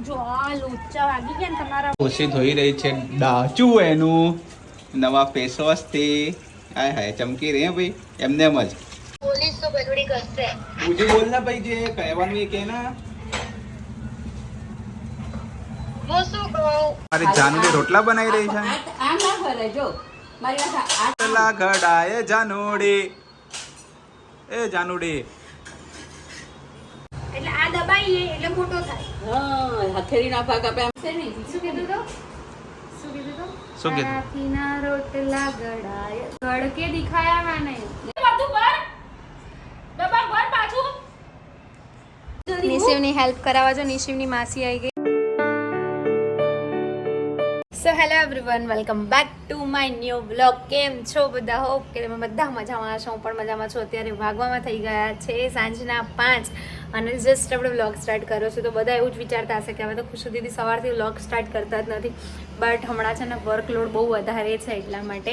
જો આ લોચા વાગી ગયા ને તમારા. ખુશી ધોઈ રહી છે ડાચું એનું નવા ફેસ વોશ થી. હાય હાય ચમકી રહી ભાઈ એમને એમ જ. પોલીસ તો બદડી કરશે. બીજું બોલ ના ભાઈ જે કહેવાનું એ કે ના. હું શું કહું? મારી જાનુડી રોટલા બનાવી રહી છે. આ ના ભરે જો મારી આ રોટલા ઘડાય જાનુડી એ જાનુડી. એટલે આ દબાઈએ એટલે મોટો થાય. હા હથેળી ના ભાગ આપે એમ છે ને. શું કીધું તો શું કીધું? રાતીના રોટલા ગળાય ગળકે દિખાયા મેને. બધું પર દબા પર પાછું. નિશિવની હેલ્પ કરાવવા જો. નિશિવની માસી આવી ગઈ. So hello everyone, welcome back to my new vlog. કેમ છો બધા? હોપ કે તમે બધા મજામાં હશો. હું પણ મજામાં છું. અત્યારે વાગવામાં થઈ ગયા છે સાંજના 5 અને જસ્ટ આપણે વ્લોગ સ્ટાર્ટ કર્યો છે. તો બધા એવું જ વિચારતા હશે કે હવે તો ખુશી દીદી સવારથી વ્લોગ સ્ટાર્ટ કરતા જ નથી, બટ હમણાં છે ને વર્કલોડ બહુ વધારે છે એટલા માટે.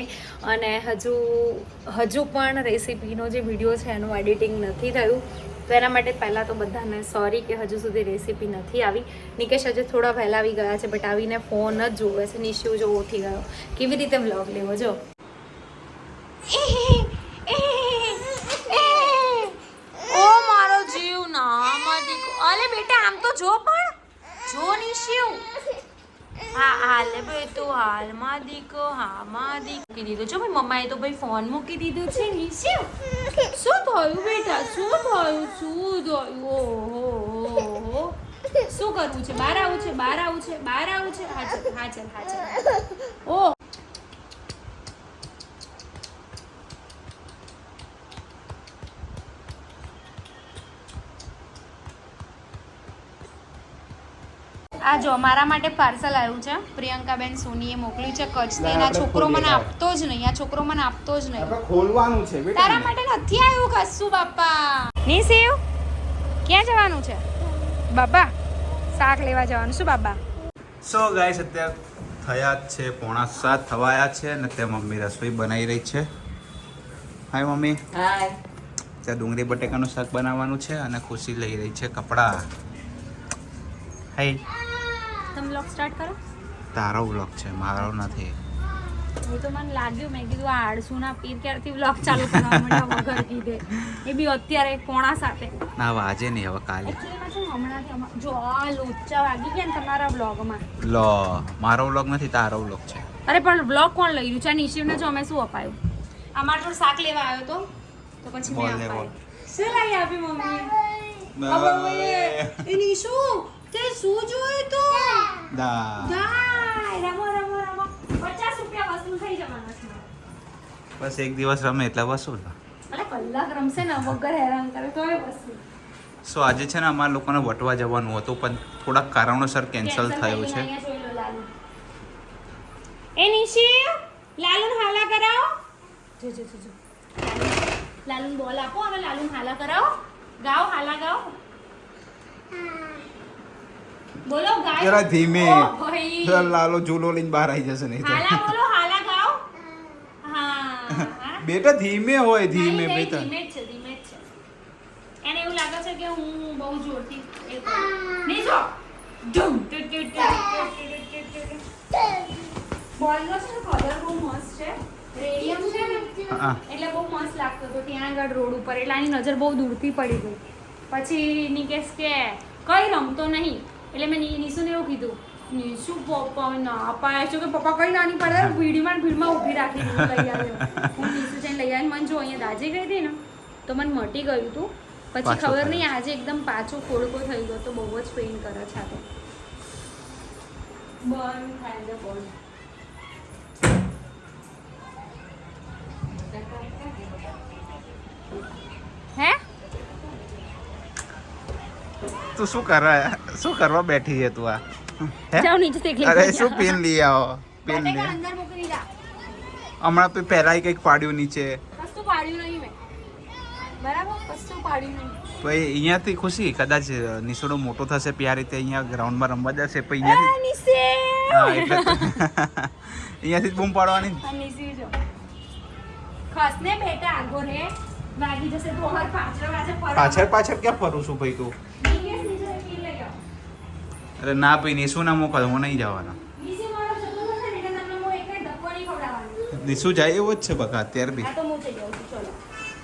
અને હજુ પણ રેસીપીનો જે વિડીયો છે એનું એડિટિંગ નથી થયું. તો એના માટે પહેલાં તો બધાને સોરી કે હજુ સુધી રેસીપી નથી આવી. નિકેશ હજુ થોડા વહેલા આવી ગયા છે, બટ આવીને ફોન જ જોવે છે. નિશિવ જો ઉઠી ગયો, કેવી રીતે વ્લોગ લેવો જો. ઓ મારો જીવ ના મદી. અલે બેટા આમ તો જો, પણ જો નિશિવ. હા હાલે ભાઈ તો હાલમાં દીકો હામાં દીક મૂકી દીધું છે ભાઈ. મમ્માએ તો ભાઈ ફોન મૂકી દીધું છે. નિશિવ શું થયું બેટા? શું થયું? ઓહો શું કરવું છે? બહાર આવું છે? બહાર આવું છે? બહાર આવું છે? હા ચાલ. ઓ આ જો મારા માટે પાર્સલ આવ્યું છે. પ્રિયંકાબેન સોનીએ મોકલ્યું છે કચ્છથી. આ છોકરો મને આપતો જ નહીં. આ છોકરો મને આપતો જ નહીં. ખોલવાનું છે બેટા. તારા માટે નથી આવ્યું કશું બાપા. નિશિવ ક્યાં જવાનું છે બાબા? શાક લેવા જવાનું. શું બાબા? સો ગાઈસ અત્યારે થયા જ છે 6:45 થવાયા છે અને તે મમ્મી રસોઈ બનાવી રહી છે. Hi mummy. હાય. ત્યાં ડુંગળી બટેકાનું શાક બનાવવાનું છે અને ખુશી લઈ રહી છે કપડાં. હાય. તમે વ્લોગ સ્ટાર્ટ કરો. તારો વ્લોગ છે, મારો નથી. એ તો મને લાગ્યું, મેં કીધું આ આળસુના પીર ક્યારથી વ્લોગ ચાલુ કરવા માંડ્યા વગર કીધે. એ બી અત્યારે 6:45. ના આજે નહીં, હવે કાલે. એકચ્યુઅલીમાં છે ને હમણાંથી જો આ લોચા વાગી ગયા ને તમારા વ્લોગમાં. લો મારો વ્લોગ નથી, તારો વ્લોગ છે. અરે પણ વ્લોગ કોણ લઈ રહ્યું છે? નિશિવને જો અમે શું અપાયું? અમારે તો શાક લેવા આવ્યો તો પછી મેં અપાયું. શું લઈ આપી મમ્મીએ? એ નિશુ તે શું જોયું તો? ગાય રમો 50 રૂપિયા વસૂલ થઈ જવાના છે. બસ એક દિવસ રમે એટલે વસૂલ. અરે કલાક રમશે ને વગર હેરાન કરે તોય વસૂલ. સો આજે છે ને અમારા લોકોને વટવા જવાનું હતું પણ થોડાક કારણોસર કેન્સલ થયું છે. એ નિશી લાલુન હાલા કરાવો. જો લાલુન બોલ આપો. હવે લાલુન હાલા કરાવો. ગાઓ હાલા ગાઓ. બોલો ગાય. જરા ધીમે. ઓ ભાઈ લાલો ઝૂલો લઈને બહાર આવી જશે નહીં તો. હાલા બોલો હાલા ગાઓ. હા બેટા ધીમે હોય, ધીમે નહીં, બેટા. ધીમે જ છે. એને એવું લાગે છે કે હું બહુ જોરથી એ કરું. નહીં જો ડમ બોલનો છે ને કલર બહુ મસ્ત છે. રેડિયમ છે ને એટલે બહુ મસ્ત લાગતો હતો ત્યાં આગળ રોડ ઉપર. એટલે આની નજર બહુ દૂરથી પડી ગઈ. પછી નિકેશ કે કઈ રમતો નહીં. એટલે મેં નિશુને એવું કીધું, નિશુ પપ્પા ના પાય છે કે પપ્પા કઈ નાની પડે ભીડમાં ઊભી રાખી લઈ આવ્યો. હું નિશુ જઈને લઈ આવીને મને જો અહીંયા દાજી ગઈ હતી ને તો મને મટી ગયું હતું. પછી ખબર નહીં આજે એકદમ પાછો ફોડકો થઈ ગયો તો બહુ જ પેઇન કરે છે. આ તો બંધ થાય છે બોલ. હે તું શું કરવા બેઠી છે તું? આ જાવ નીચે દેખ લે. અરે શું પેન લઈ આવો. પેન લે. અંદર મૂકી જા. હમણાં તો પહેલા કંઈક પાડ્યું નીચે. કશું પાડ્યું નહીં મેં. બરાબર કશું પાડ્યું નહીં. ભાઈ અહીંયાથી ખુશી કદાચ નિશોડો મોટો થશે પ્યાર રીતે અહીંયા ગ્રાઉન્ડમાં રમવા જશે પછી અહીંયાથી હા એટલે અહીંયાથી બૂમ પાડવાની. નિશી જો ખસને બેટા આગો રે વાગી જશે તો હર પાછળ ક્યાં ફરું છું ભાઈ તું? નિકેશ નીચે પી લઈ અરે ના ભાઈ નિશુ ના મોકલ, હું નહીં જવાનો. નીચે મારો જતો નથી ને એટલે તમને હું એકને ધક્કો નહીં ખવડાવવાનો. નિશુ જાય એવો જ છે બકા અત્યારે બી. આ તો હું જઈ જાઉં છું, ચલો.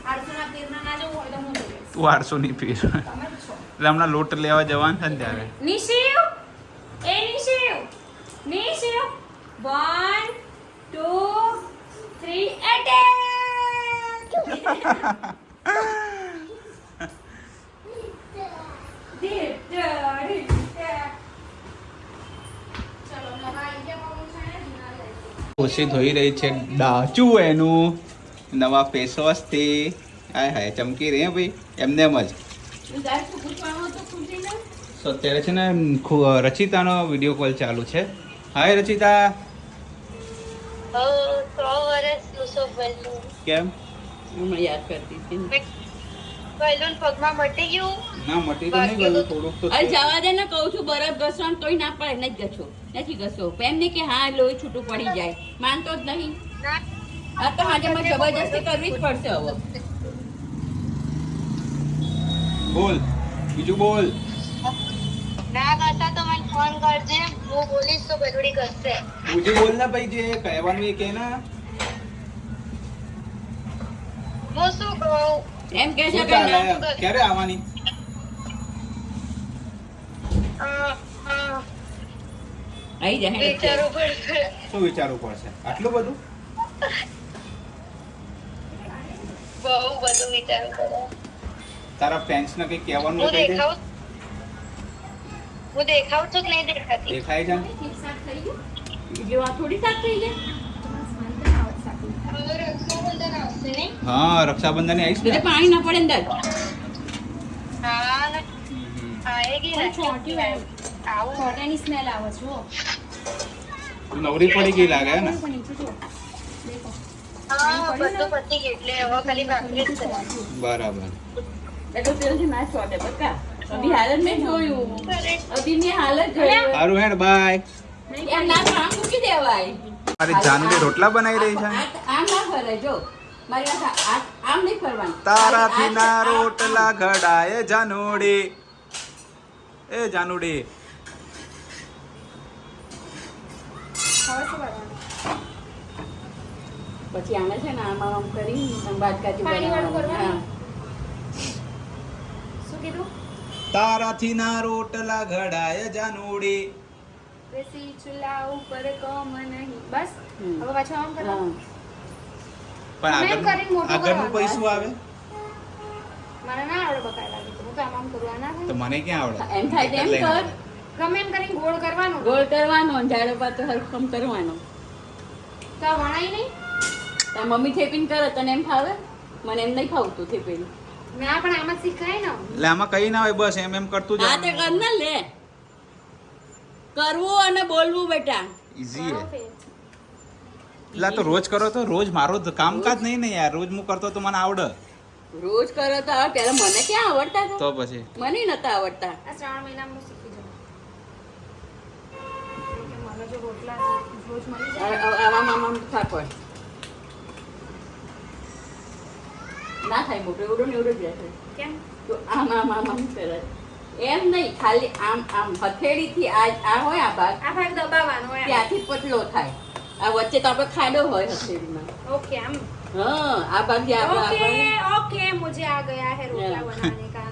આરસુના પીરના ના જવું હોય તો હું જઈ જઈશ. તું 800 ની પીર. તમે જ છો. એટલે હમણાં લોટ લેવા જવાનું છે ને ત્યારે. નિશિવ, એ નિશિવ, નિશિવ, 1 2 3 એટેક. ખુશી ધોઈ રહી છે ડાચું એનું નવા ફેસ વોશ થી. હાય હાય ચમકી રહી હે ભાઈ, એમને એમ જ. So, અત્યારે છે ને રચિતાનો વિડીયો કોલ ચાલુ છે. હાય રચિતા. કેમ? યાદ કરતી હતી. ના મટી તો નહીં ગયું, થોડુંક તો અરે છે. જવા દે ને, કહું છું બરફ ઘસવાનું તોય ના પડે, નથી ઘસો, નથી ઘસો. એમ નહીં કે હા લોહી છૂટું પડી જાય, માનતો જ નહીં. આ તો આજે મને જબરજસ્તી કરવી જ પડશે હવે. બોલ બીજું બોલ. ના કરતા તો મને ફોન કરજે, હું બોલીશ તો બધુડી કરશે. બીજું બોલ ને ભાઈ, જે કહેવાનું એ કે ના. હું શું કહું? એમ કે છે શું કે ચાલે? ના. ક્યારે આવવાની? આવી જાય વિચારવું પડશે. શું વિચારવું પડશે? આટલું બધું? બહુ બધું વિચારવું પડે. તારા ફ્રેન્ડ્સ ને કઈ કહેવાનું હું હોય કહી દે. દેખાવું છું કે નહીં દેખાતી? દેખાય છે ને? બીજું આ થોડી શાક થઈ જાય. હવે રક્ષાબંધન આવશે ને? હા રક્ષાબંધન આવીશ તો ને. પાણી ના પડે અંદર. હા ને, આએગી ને. આવું છોટાની સ્મેલ આવે છે હો. તું નવરી પડી ગઈ લાગે હે ને? પણ નીચે જો. દેખો. હા, બધું પતી ગયું એટલે હવે ખાલી ભાખરી જ છે. બરાબર. એટલે તેલથી ના છોટે બકા. અભી હાલત મેં જોયું. અભીની હાલત જોયું. સારું હેડ બાય. એમ ના તો આમ મૂકી દેવાય. મારી જાનુડી રોટલા બનાવી રહી છે. આમ ના ફરે જો. મારી વાત આમ નહીં ફરવાનું. તારાથી ના રોટલા ઘડાય જાનુડી. એ જાનુડી. હવે શું કરવાનું? પછી આને છે ને આમ કરી બાદકાજી પાણી વાળું બનાવવાનું. શું કીધું? તારાથી ના રોટલા ઘડાય જાનુડી. બેસી ચૂલા ઉપર કોમ નહીં. બસ હમ. હવે પાછું આમ હા. કરવાનું. પણ મેં કરીને મોટું આગળનું કરવાનું. પૈસું આવે મને ના આવડે બકાય લાગે તો હું તો આમ કરવા ના તો થાય. મને ક્યાં આવડે? એમ થાય તેમ લઈને કર. આવે. ગમે એમ કરીને ગોળ કરવાનો. ગોળ કરવાનો અને ઝાડો પાતો હરખમ કરવાનો. તો આ વણાય નહીં. તાર મમ્મી થેપીને કરે તને એમ ફાવે? મને એમ નહીં ફાવતું થેપીને. ના પણ આમાં શીખાય ને. એટલે આમાં કઈ ના હોય, બસ એમ એમ કરતું હા તે જવાનું. કર ને લે. કરવું અને બોલવું બેટા. ઈઝી હે. બરાબર. એટલે આ તો રોજ કરો તો રોજ મારો તો કામકાજ નહીં ને યાર, રોજ હું કરતો તો મને આવડે. રોજ કરો તો આવે. પહેલા મને ક્યાં આવડતા હતા? તો પછી મને નતા આવડતા. આ 3 મહિનામાં હું શીખી જાઉં. કે મને જો રોટલા રોજ મળી જાય. આમાં આમાં થાપડ ના થાય મોટો એવડો ને એવડો જ રહેશે. કેમ? તો આમ આમ આમ આમ કરે. એમ નહીં, ખાલી આમ આમ હથેળીથી આ હોય આ ભાગ આ ભાગ દબાવવાનો એમ. ત્યાંથી પતલો થાય. આ વચ્ચે તો આપણે ખાડો હોય હથેળીમાં. ओके हम હા આ ભાગ જે ओके આપણે ओके मुझे आ गया है रोटला Yeah. बनाने का.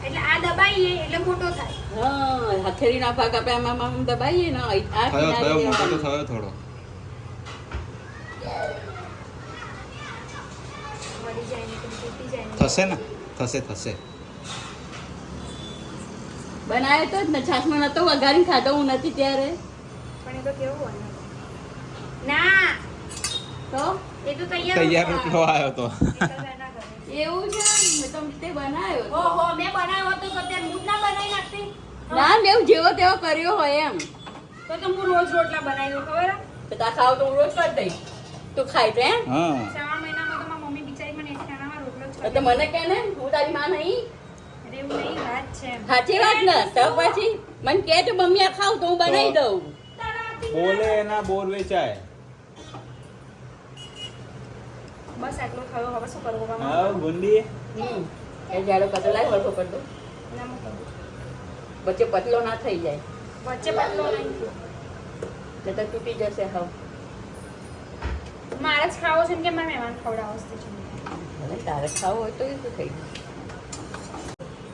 એટલે આ દબાઈએ એટલે મોટો થાય. હા હથેળીના ભાગ આપણે આમ આમ આમ દબાઈએ ને આ થયો કિનારે મોટો તો દેવાનો. થયો થોડો. મરી જાય ને કે તૂટી જાય ને. થશે ને, થશે થશે. બનાવ્યો તો જ ને, છાશમાં નતો વઘારીને ખાધો હું નથી ત્યારે. પણ એ તો કેવું હોય ના તો એ તો તૈયાર તૈયાર રોટલો આવ્યો તો. એ તો ના કરે. એવું છે મેં તો તે બનાવ્યો તો. ઓહો મેં બનાવ્યો હતો તો અત્યારે હું જ ના બનાવી નાખતી. ના મેં જેવો તેવો કર્યો હોય એમ. તો હું રોજ રોટલા બનાવી દઉં ખબર હે? તો તા ખાવ તો હું રોજ કરી દઈશ. તું ખાઈ તો એમ. હા 3 મહિનામાં તો મારી મમ્મી બિચારી મને એક ખાનામાં રોટલો જ તો મને કે ને હું તારી માં નહીં. અરે એવું નહીં વાત છે. સાચી વાત ને તો પછી મને કે તો મમ્મી આ ખાવ તો હું બનાવી દઉં. બોલે એના બોર વેચાય. બસ આટલું થયું, હવે શું કરવું મામા? હા ગુંડી એ જાડો કતો લાય વળખો કર દો ના મૂકી દઉં. વચ્ચે પતલો ના થઈ જાય વચ્ચે પતલો નહીં. એટલે તો તૂટી જશે હવે મારે જ ખાવો છે ને કે મારે મહેમાન ખવડાવવા છે? ભલે તારે ખાવું હોય તો એ શું થઈ ગયું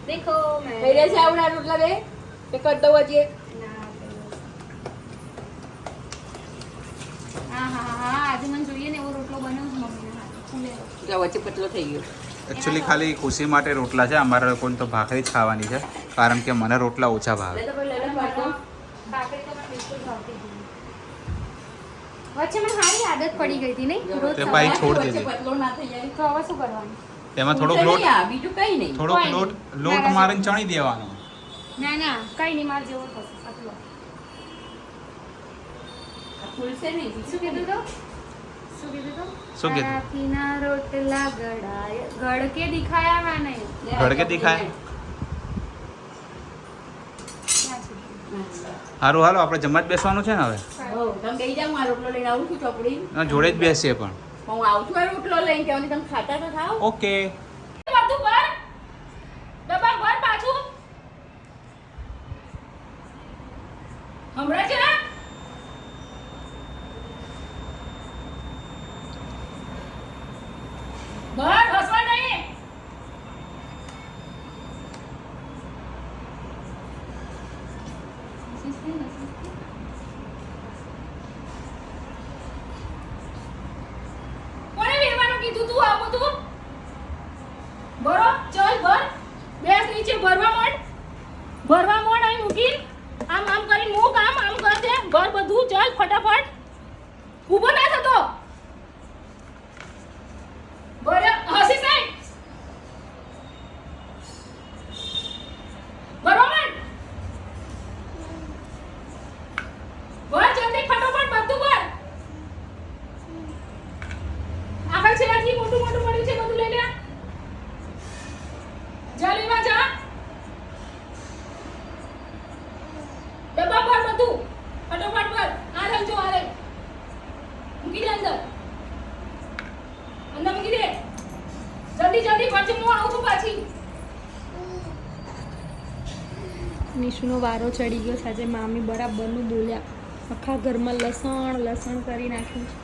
દેખો મેં થઈ રહેશે આવડા રોટલા બે કે કર દઉં હજી એક? હા હા હા આજે મને જોઈએ ને એવો રોટલો બનાવું છું મમ્મીના હાથે. ફૂલે એવો. એટલે વચ્ચે પતલો થઈ ગયો એકચ્યુઅલી ખાલી ખુશી માટે રોટલા છે, અમારે લોકોને તો ભાખરી જ ખાવાની છે, કારણ કે મને રોટલા ઓછા ભાવે. એટલે તો પછી લઈને પાડો ભાખરી તો મને બિલકુલ ભાવતી જ નહીં. વચ્ચે મને સારી આદત પડી ગઈ હતી નહીં રોજ તે સવારે. ભાઈ છોડ વચ્ચે દીધી. પતલો ના થઈ જાય તો હવે શું કરવાનું? તેમાં થોડોક લોટ બીજું કઈ નહીં થોડોક કોઈ લોટ નહીં. લોટ ના, મારીને ચણી દેવાનો. ના ના કઈ નહીં, મારે જેવો થશે આટલો. આ ફૂલશે નહીં શું કીધું તો? શું કીધું તો? શું કીધું? બાફીના રોટલા ગળાય ગળકે દિખાયા મેં નહીં. ગળકે દિખાય. ક્યાં છે? સારું હાલો આપણે જમવા જ બેસવાનું છે ને હવે. હો, તમે બેસી જાઓ, હું આ રોટલો લઈને આવું છું ચોપડી જોડે જ બેસીએ પણ. હું આવું છું આ રોટલો લઈને કહેવાની તમે ખાતા તો થાવ ઓકે. બધું ભર. ડબ્બા ભર પાછું. હમણાં છે ને? ભર, હસવા નહીં. કોણે વેરવાનું કીધું તું આ બધું? ભરો, ચલ ભર. બેસ નીચે ભરવા માંડ. ભરવા માંડ અહીં મૂકી. આમ આમ કરીને મૂક, આમ કર દે. ભર બધું, ચલ ફટાફટ. ઊભો ના થતો. ભર, હસી સાઈડ. ભરવા માંડ. ભર જલ્દી ફટાફટ બધું ભર. આગળ છે હજી મોટું મોટું પડ્યું છે, બધું લઈ લે. જા લેવા જા. ડબ્બા પર બધું ફટાફટ ભર. આ લઈ જો, આ લઈ. મૂકી દે અંદર. અંદર મૂકી દે. જલ્દી જલ્દી ભરજે, હું આવું છું પાછી. નિશુનો વારો ચડી ગયો છે આજે. મામી બરાબરનું બોલ્યા. આખા ઘરમાં લસણ કરી નાખ્યું છે.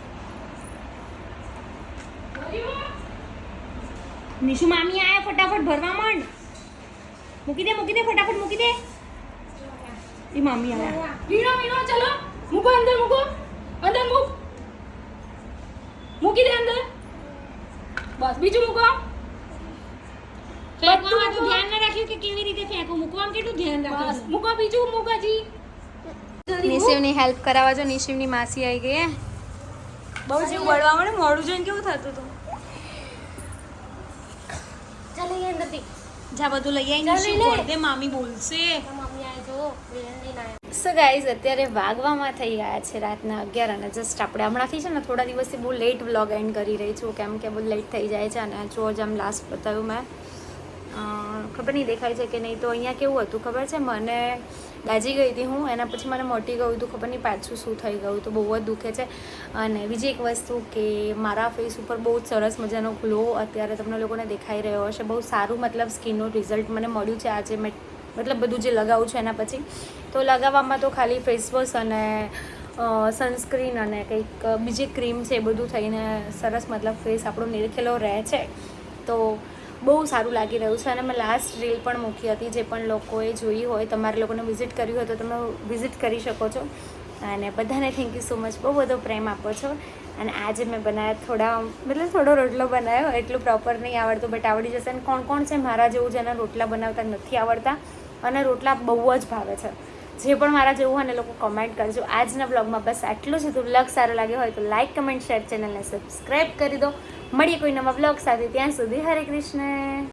નિશુ મામી આયા, ફટાફટ ભરવા માંડ. મૂકી દે ફટાફટ મૂકી દે. એ મામી આયા. વીણો ચલો, મૂકો અંદર, મૂકો અંદર, મૂકી દે અંદર. બસ બીજું મૂકો. ફેંકવામાં તો ધ્યાન ના રાખ્યું કે કેવી રીતે ફેંકું. મૂકવામાં કેટલું ધ્યાન રાખ્યું. બસ મૂકો, બીજું મૂકો જી. નિશિવની હેલ્પ કરાવવા જો. નિશિવની માસી આવી ગઈ. બહુ જેવું બળવા મળે, મોડું જોઈને કેવું થતું હતું. જા બધું લઈ આવી. મામી બોલશે. સો ગાઈઝ અત્યારે વાગવામાં થઈ ગયા છે રાતના 11 અને જસ્ટ આપણે હમણાંથી છે ને થોડા દિવસથી બહુ લેટ વ્લોગ એન્ડ કરી રહી છું, કેમ કે બહુ લેટ થઈ જાય છે. અને જો જ આમ લાસ્ટ બતાવ્યું મેં, ખબર નહીં દેખાય છે કે નહીં. તો અહીંયા કેવું હતું ખબર છે, મને દાજી ગઈ હતી હું, એના પછી મને મોટી ગયું હતું. ખબર નહીં પાછું શું થઈ ગયું તો બહુ જ દુખે છે. અને બીજી એક વસ્તુ કે મારા ફેસ ઉપર બહુ જ સરસ મજાનો ગ્લો અત્યારે તમને લોકોને દેખાઈ રહ્યો હશે. બહુ સારું મતલબ સ્કિનનું રિઝલ્ટ મને મળ્યું છે આજે. મેં મતલબ બધું જે લગાવું છું એના પછી તો લગાવવામાં તો ખાલી ફેસ વોશ અને સનસ્ક્રીન અને કંઈક બીજી ક્રીમ છે એ બધું થઈને સરસ મતલબ ફેસ આપણો નિરખેલો રહે છે. તો બહુ સારું લાગી રહ્યું છે. અને મેં લાસ્ટ રીલ પણ મૂકી હતી, જે પણ લોકોએ જોઈ હોય, તમારે લોકોને વિઝિટ કર્યું હોય તો તમે વિઝિટ કરી શકો છો. અને બધાને થેન્ક યુ સો મચ, બહુ બધો પ્રેમ આપો છો. અને આજે મેં બનાવ્યા થોડો રોટલો બનાવ્યો. એટલું પ્રોપર નહીં આવડતું બટ આવડી જશે. અને કોણ કોણ છે મારા જેવું જેને રોટલા બનાવતા નથી આવડતા અને રોટલા બહુ જ ભાવે છે, જે પણ મારા જેવું હોય ને લોકો કમેન્ટ કરજો. આજના બ્લોગમાં બસ આટલું જ. તો બ્લોગ સારો લાગ્યો હોય તો લાઇક, કમેન્ટ, શેર, ચેનલને સબસ્ક્રાઈબ કરી દો. મળીએ કોઈ નવા બ્લોગ સાથે. ત્યાં સુધી હરે કૃષ્ણ.